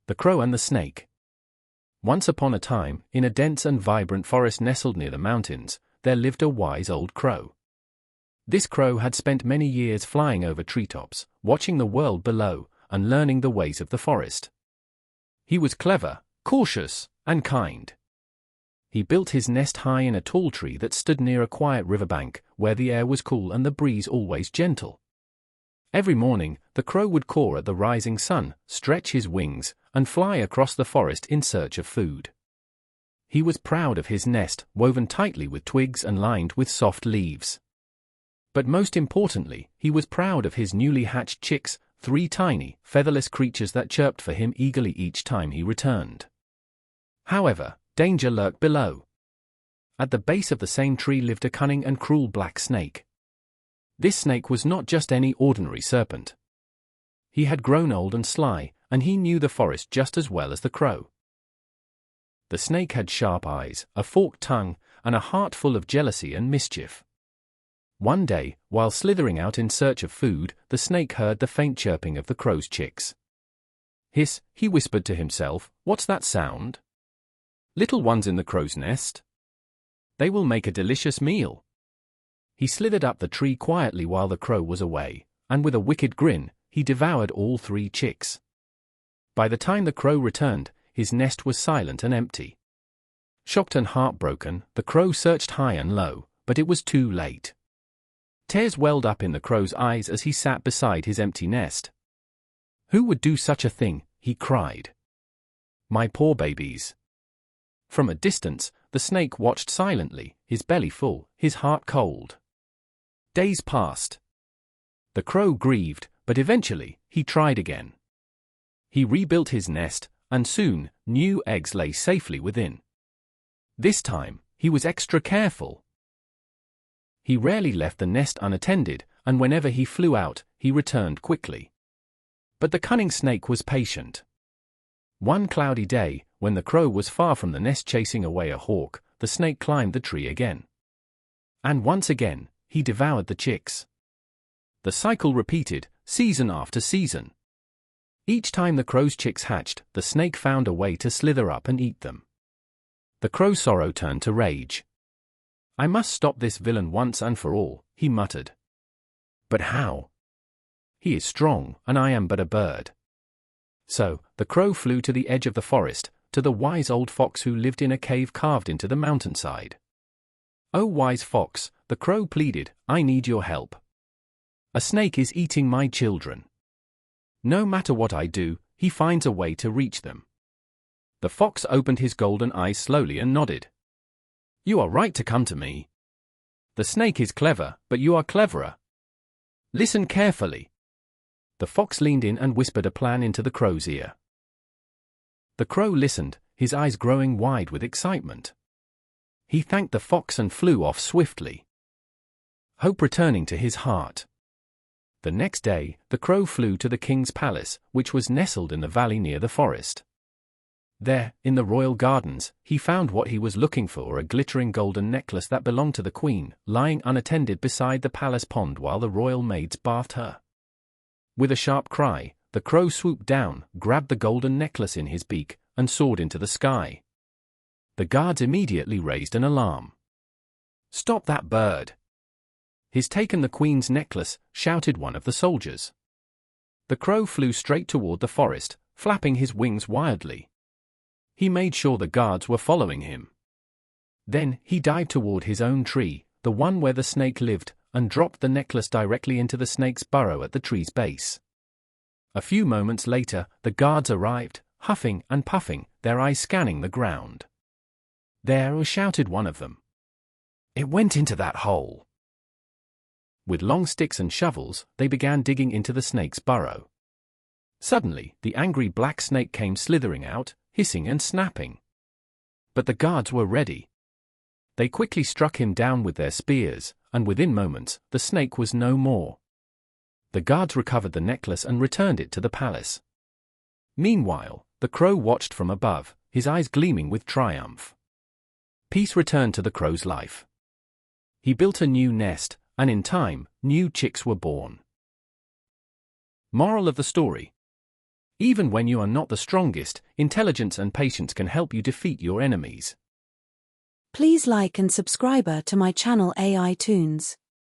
The Crow and the Snake. Once upon a time, in a dense and vibrant forest nestled near the mountains, there lived a wise old crow. This crow had spent many years flying over treetops, watching the world below, and learning the ways of the forest. He was clever, cautious, and kind. He built his nest high in a tall tree that stood near a quiet riverbank, where the air was cool and the breeze always gentle. Every morning, the crow would caw at the rising sun, stretch his wings, and fly across the forest in search of food. He was proud of his nest, woven tightly with twigs and lined with soft leaves. But most importantly, he was proud of his newly hatched chicks, 3 tiny, featherless creatures that chirped for him eagerly each time he returned. However, danger lurked below. At the base of the same tree lived a cunning and cruel black snake. This snake was not just any ordinary serpent. He had grown old and sly, and he knew the forest just as well as the crow. The snake had sharp eyes, a forked tongue, and a heart full of jealousy and mischief. One day, while slithering out in search of food, the snake heard the faint chirping of the crow's chicks. "Hiss," he whispered to himself, "what's that sound? Little ones in the crow's nest? They will make a delicious meal." He slithered up the tree quietly while the crow was away, and with a wicked grin, he devoured all 3 chicks. By the time the crow returned, his nest was silent and empty. Shocked and heartbroken, the crow searched high and low, but it was too late. Tears welled up in the crow's eyes as he sat beside his empty nest. "Who would do such a thing?" he cried. "My poor babies." From a distance, the snake watched silently, his belly full, his heart cold. Days passed. The crow grieved, but eventually, he tried again. He rebuilt his nest, and soon, new eggs lay safely within. This time, he was extra careful. He rarely left the nest unattended, and whenever he flew out, he returned quickly. But the cunning snake was patient. One cloudy day, when the crow was far from the nest chasing away a hawk, the snake climbed the tree again. And once again, he devoured the chicks. The cycle repeated, season after season. Each time the crow's chicks hatched, the snake found a way to slither up and eat them. The crow's sorrow turned to rage. "I must stop this villain once and for all," he muttered. "But how? He is strong, and I am but a bird." So, the crow flew to the edge of the forest, to the wise old fox who lived in a cave carved into the mountainside. "Oh, wise fox," the crow pleaded, "I need your help. A snake is eating my children. No matter what I do, he finds a way to reach them." The fox opened his golden eyes slowly and nodded. "You are right to come to me. The snake is clever, but you are cleverer. Listen carefully." The fox leaned in and whispered a plan into the crow's ear. The crow listened, his eyes growing wide with excitement. He thanked the fox and flew off swiftly, hope returning to his heart. The next day, the crow flew to the king's palace, which was nestled in the valley near the forest. There, in the royal gardens, he found what he was looking for, a glittering golden necklace that belonged to the queen, lying unattended beside the palace pond while the royal maids bathed her. With a sharp cry, the crow swooped down, grabbed the golden necklace in his beak, and soared into the sky. The guards immediately raised an alarm. "Stop that bird! He's taken the queen's necklace," shouted one of the soldiers. The crow flew straight toward the forest, flapping his wings wildly. He made sure the guards were following him. Then, he dived toward his own tree, the one where the snake lived, and dropped the necklace directly into the snake's burrow at the tree's base. A few moments later, the guards arrived, huffing and puffing, their eyes scanning the ground. "There," shouted one of them. "It went into that hole." With long sticks and shovels, they began digging into the snake's burrow. Suddenly, the angry black snake came slithering out, hissing and snapping. But the guards were ready. They quickly struck him down with their spears, and within moments, the snake was no more. The guards recovered the necklace and returned it to the palace. Meanwhile, the crow watched from above, his eyes gleaming with triumph. Peace returned to the crow's life. He built a new nest, and in time, new chicks were born. Moral of the story: Even when you are not the strongest, intelligence and patience can help you defeat your enemies. Please like and subscribe to my channel AI Tunes.